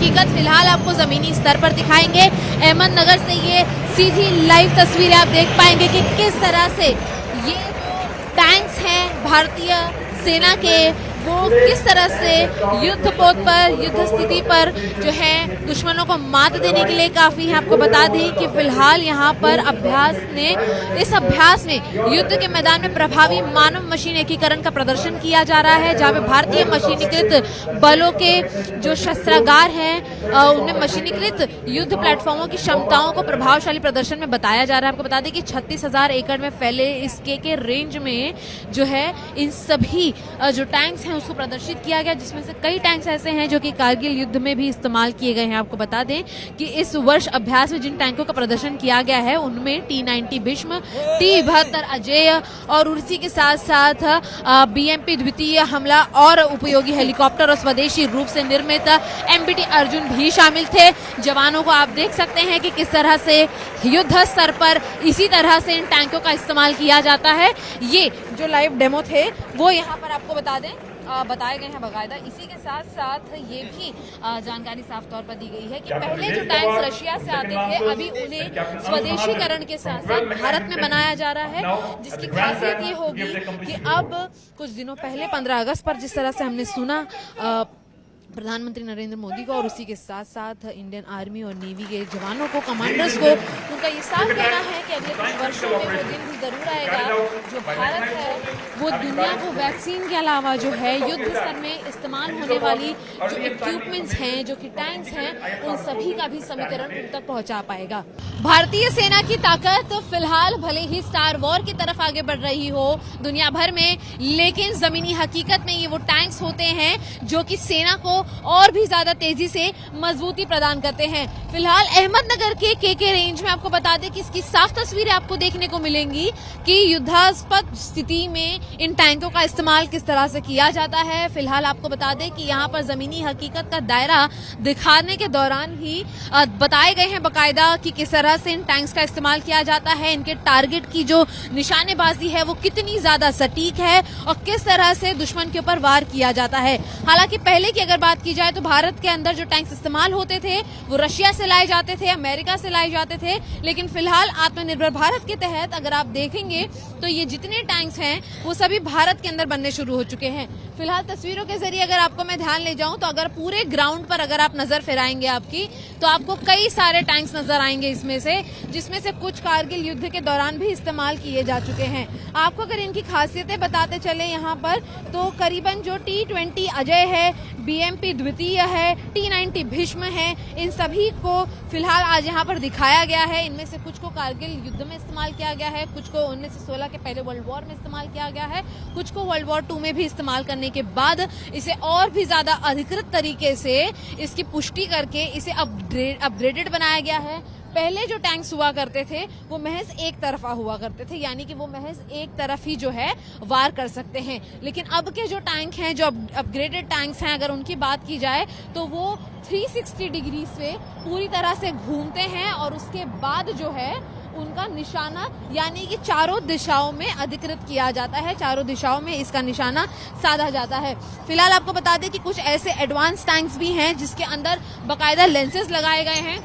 हकीकत फिलहाल आपको जमीनी स्तर पर दिखाएंगे। अहमदनगर से ये सीधी लाइव तस्वीरें आप देख पाएंगे कि किस तरह से ये जो टैंक्स हैं भारतीय सेना के, वो किस तरह से युद्ध पोत पर, युद्ध स्थिति पर जो है दुश्मनों को मात देने के लिए काफ़ी है। आपको बता दें कि फिलहाल यहाँ पर इस अभ्यास में युद्ध के मैदान में प्रभावी मानव मशीन एकीकरण का प्रदर्शन किया जा रहा है, जहाँ पे भारतीय मशीनीकृत बलों के जो शस्त्रागार हैं उनमें मशीनीकृत युद्ध प्लेटफॉर्मों की क्षमताओं को प्रभावशाली प्रदर्शन में बताया जा रहा है। आपको बता दें कि 36,000 एकड़ में फैले इस के रेंज में जो है इन सभी जो टैंक्स उसको प्रदर्शित किया गया, जिसमें से कई टैंक्स ऐसे हैं जो कि कारगिल युद्ध में भी इस्तेमाल किए गए हैं। आपको बता दें कि इस वर्ष अभ्यास में जिन टैंकों का प्रदर्शन किया गया है उनमें T-90 भीष्म, T-72 अजय और उसी के साथ साथ BMP द्वितीय हमला और उपयोगी हेलीकॉप्टर और स्वदेशी रूप से निर्मित MBT अर्जुन भी शामिल थे। जवानों को आप देख सकते हैं कि किस तरह से युद्ध स्तर पर इसी तरह से इन टैंकों का इस्तेमाल किया जाता है। ये जो लाइव डेमो थे वो यहाँ पर आपको बता दें बताए गए हैं बाकायदा। इसी के साथ साथ ये भी जानकारी साफ तौर पर दी गई है कि पहले जो टैंक्स रशिया से आते थे अभी उन्हें स्वदेशीकरण के साथ साथ भारत में बनाया जा रहा है, जिसकी खासियत ये होगी कि अब कुछ दिनों पहले 15 अगस्त पर जिस तरह से हमने सुना प्रधानमंत्री नरेंद्र मोदी को और उसी के साथ साथ इंडियन आर्मी और नेवी के जवानों को, कमांडर्स को, उनका ये साफ कहना है कि अगले कुछ वर्षों में वो दिन भी जरूर आएगा जो भारत है वो दुनिया को वैक्सीन के अलावा जो है युद्ध स्तर में इस्तेमाल होने वाली जो इक्विपमेंट्स हैं, जो कि टैंक्स हैं, उन सभी का भी समीकरण उन तक पहुंचा पाएगा। भारतीय सेना की ताकत फिलहाल भले ही स्टार वॉर की तरफ आगे बढ़ रही हो दुनिया भर में, लेकिन जमीनी हकीकत में ये वो टैंक्स होते हैं जो कि सेना को और भी ज्यादा तेजी से मजबूती प्रदान करते हैं। फिलहाल अहमदनगर के रेंज में आपको बता दें कि इसकी साफ तस्वीरें आपको देखने को मिलेंगी कि युद्धास्पद स्थिति में इन टैंकों का इस्तेमाल किस तरह से किया जाता है। फिलहाल आपको बता दें कि यहाँ पर जमीनी हकीकत का दायरा दिखाने के दौरान ही बताए गए हैं बाकायदा कि किस तरह से इन टैंक्स का इस्तेमाल किया जाता है, इनके टारगेट की जो निशानेबाजी है वो कितनी ज्यादा सटीक है और किस तरह से दुश्मन के ऊपर वार किया जाता है। हालांकि पहले की अगर बात की जाए तो भारत के अंदर जो टैंक्स इस्तेमाल होते थे वो रशिया से लाए जाते थे, अमेरिका से लाए जाते थे, लेकिन फिलहाल आत्मनिर्भर भारत के तहत अगर आप देखेंगे तो ये जितने टैंक्स हैं वो सभी भारत के अंदर बनने शुरू हो चुके हैं। फिलहाल तस्वीरों के जरिए अगर आपको मैं ध्यान ले जाऊं तो अगर पूरे ग्राउंड पर अगर आप नजर फिराएंगे आपकी तो आपको कई सारे टैंक्स नजर आएंगे इसमें से, जिसमें से कुछ कारगिल युद्ध के दौरान भी इस्तेमाल किए जा चुके हैं। आपको अगर इनकी खासियतें बताते चले यहाँ पर तो करीबन जो T-20 अजय है, BMP द्वितीय है, T-90 भीष्म है, इन सभी को फिलहाल आज यहाँ पर दिखाया गया है। इनमें से कुछ को कारगिल युद्ध में इस्तेमाल किया गया है, कुछ को 1916 के पहले वर्ल्ड वॉर में इस्तेमाल किया गया है, कुछ को वर्ल्ड वॉर 2 में भी इस्तेमाल करने के बाद इसे और भी ज्यादा अधिकृत तरीके से इसकी पुष्टि करके इसे अपग्रेडेड बनाया गया है। पहले जो टैंक्स हुआ करते थे वो महज एक तरफा हुआ करते थे, यानी कि वो महज एक तरफ ही जो है वार कर सकते हैं, लेकिन अब के जो टैंक हैं, जो अपग्रेडेड टैंक्स हैं, अगर उनकी बात की जाए तो वो 360 डिग्री से पूरी तरह से घूमते हैं और उसके बाद जो है उनका निशाना यानी कि चारों दिशाओं में अधिकृत किया जाता है, चारों दिशाओं में इसका निशाना साधा जाता है। फिलहाल आपको बता दें कि कुछ ऐसे एडवांस टैंक्स भी हैं जिसके अंदर बाकायदा लेंसेज लगाए गए हैं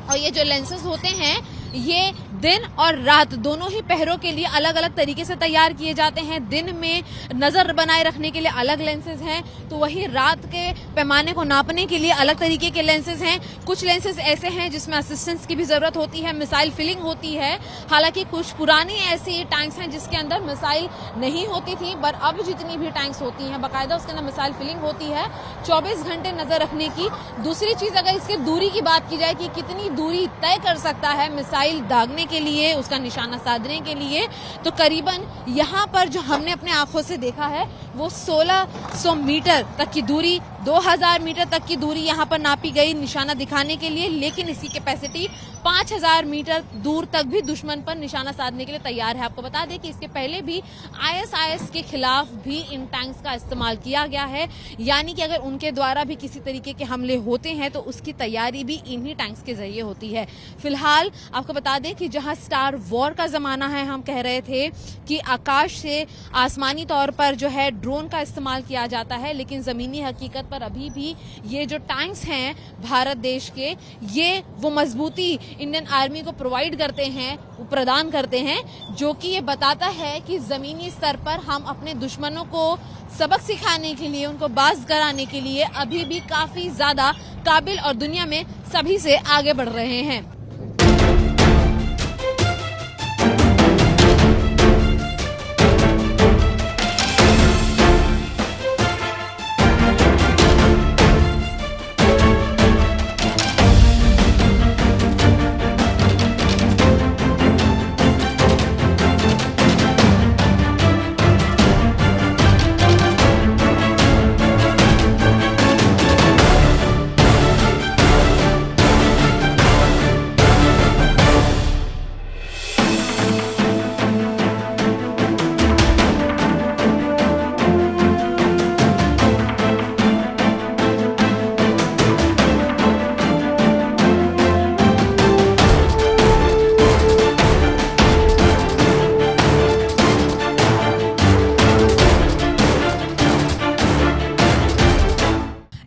और ये जो लेंसेज होते हैं ये दिन और रात दोनों ही पहरों के लिए अलग अलग तरीके से तैयार किए जाते हैं। दिन में नजर बनाए रखने के लिए अलग लेंसेज हैं, तो वही रात के पैमाने को नापने के लिए अलग तरीके के लेंसेज हैं। कुछ लेंसेज ऐसे हैं जिसमें असिस्टेंस की भी जरूरत होती है, मिसाइल फिलिंग होती है। हालांकि कुछ पुरानी ऐसी टैंक्स हैं जिसके अंदर मिसाइल नहीं होती थी, पर अब जितनी भी टैंक्स होती हैं बाकायदा उसके अंदर मिसाइल फिलिंग होती है 24 घंटे नजर रखने की। दूसरी चीज अगर इसके दूरी की बात की जाए कि कितनी दूरी तय कर सकता है मिसाइल दागने के लिए, उसका निशाना साधने के लिए, तो करीबन यहाँ पर जो हमने अपने आंखों से देखा है वो 1600 मीटर तक की दूरी, 2000 मीटर तक की दूरी यहाँ पर नापी गई निशाना दिखाने के लिए, लेकिन इसकी कैपेसिटी 5000 मीटर दूर तक भी दुश्मन पर निशाना साधने के लिए तैयार है। आपको बता दें कि इसके पहले भी ISIS के खिलाफ भी इन टैंक्स का इस्तेमाल किया गया है, यानी कि अगर उनके द्वारा भी किसी तरीके के हमले होते हैं तो उसकी तैयारी भी इन्हीं टैंक्स के जरिए होती है। फिलहाल आपको बता दें कि जहां स्टार वॉर का जमाना है, हम कह रहे थे कि आकाश से आसमानी तौर पर जो है ड्रोन का इस्तेमाल किया जाता है, लेकिन जमीनी हकीकत पर अभी भी ये जो टैंक्स हैं भारत देश के, ये वो मजबूती इंडियन आर्मी को प्रोवाइड करते हैं, वो प्रदान करते हैं, जो कि ये बताता है कि जमीनी स्तर पर हम अपने दुश्मनों को सबक सिखाने के लिए, उनको बाज कराने के लिए अभी भी काफी ज्यादा काबिल और दुनिया में सभी से आगे बढ़ रहे हैं।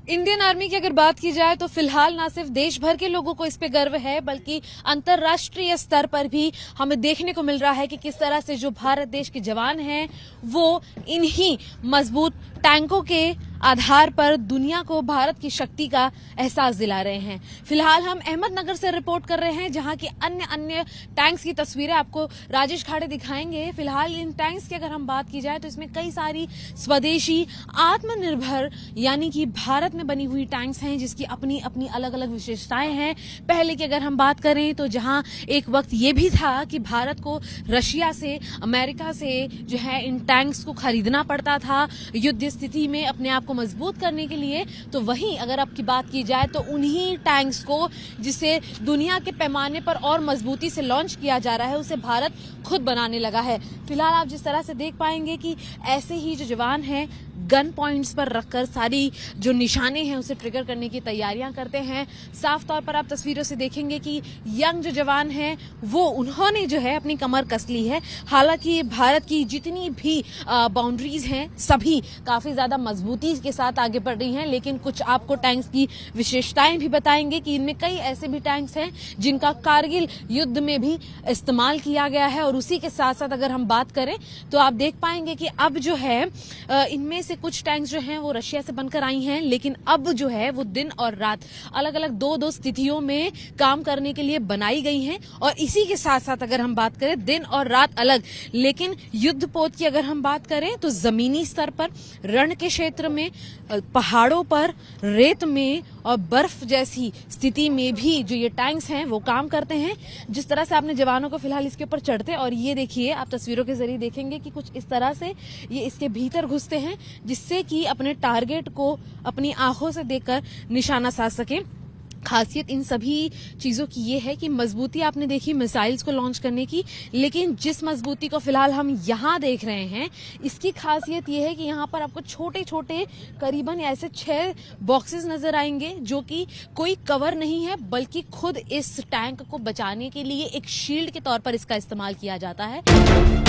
इंडियन आर्मी की अगर बात की जाए तो फिलहाल ना सिर्फ देश भर के लोगों को इस पे गर्व है, बल्कि अंतर्राष्ट्रीय स्तर पर भी हमें देखने को मिल रहा है कि किस तरह से जो भारत देश के जवान हैं वो इन्हीं मजबूत टैंकों के आधार पर दुनिया को भारत की शक्ति का एहसास दिला रहे हैं। फिलहाल हम अहमदनगर से रिपोर्ट कर रहे हैं, जहां की अन्य टैंक्स की तस्वीरें आपको राजेश खाड़े दिखाएंगे। फिलहाल इन टैंक्स की अगर हम बात की जाए तो इसमें कई सारी स्वदेशी आत्मनिर्भर यानी कि भारत में बनी हुई टैंक्स हैं, जिसकी अपनी अपनी अलग अलग विशेषताएं हैं। पहले की अगर हम बात करें तो जहां एक वक्त ये भी था कि भारत को रशिया से, अमेरिका से जो है इन टैंक्स को खरीदना पड़ता था युद्ध स्थिति में अपने आप को मजबूत करने के लिए, तो वहीं अगर आपकी बात की जाए तो उन्हीं टैंक्स को जिसे दुनिया के पैमाने पर और मजबूती से लॉन्च किया जा रहा है, उसे भारत खुद बनाने लगा है। फिलहाल आप जिस तरह से देख पाएंगे कि ऐसे ही जो जवान हैं गन पॉइंट्स पर रखकर सारी जो निशाने हैं उसे ट्रिगर करने की तैयारियां करते हैं। साफ तौर पर आप तस्वीरों से देखेंगे कि यंग जो जवान हैं वो उन्होंने जो है अपनी कमर कस ली है। हालांकि भारत की जितनी भी बाउंड्रीज हैं सभी काफी ज्यादा मजबूती के साथ आगे बढ़ रही हैं, लेकिन कुछ आपको टैंक्स की विशेषताएं भी बताएंगे कि इनमें कई ऐसे भी टैंक्स हैं जिनका कारगिल युद्ध में भी इस्तेमाल किया गया है। और उसी के साथ साथ अगर हम बात करें तो आप देख पाएंगे कि अब जो है इनमें से कुछ टैंक्स जो हैं वो रशिया से बनकर आई हैं, लेकिन अब जो है वो दिन और रात अलग अलग दो स्थितियों में काम करने के लिए बनाई गई हैं। और इसी के साथ साथ अगर हम बात करें दिन और रात अलग, लेकिन युद्ध पोत की अगर हम बात करें तो जमीनी स्तर पर, रण के क्षेत्र में, पहाड़ों पर, रेत में और बर्फ जैसी स्थिति में भी जो ये टैंक्स हैं वो काम करते हैं। जिस तरह से आपने जवानों को फिलहाल इसके ऊपर चढ़ते, और ये देखिए आप तस्वीरों के जरिए देखेंगे कि कुछ इस तरह से ये इसके भीतर घुसते हैं, जिससे कि अपने टारगेट को अपनी आंखों से देखकर निशाना साध सके। खासियत इन सभी चीजों की ये है कि मजबूती आपने देखी मिसाइल्स को लॉन्च करने की, लेकिन जिस मजबूती को फिलहाल हम यहाँ देख रहे हैं इसकी खासियत ये है कि यहाँ पर आपको छोटे छोटे करीबन ऐसे 6 बॉक्सेस नजर आएंगे, जो कि कोई कवर नहीं है बल्कि खुद इस टैंक को बचाने के लिए एक शील्ड के तौर पर इसका इस्तेमाल किया जाता है।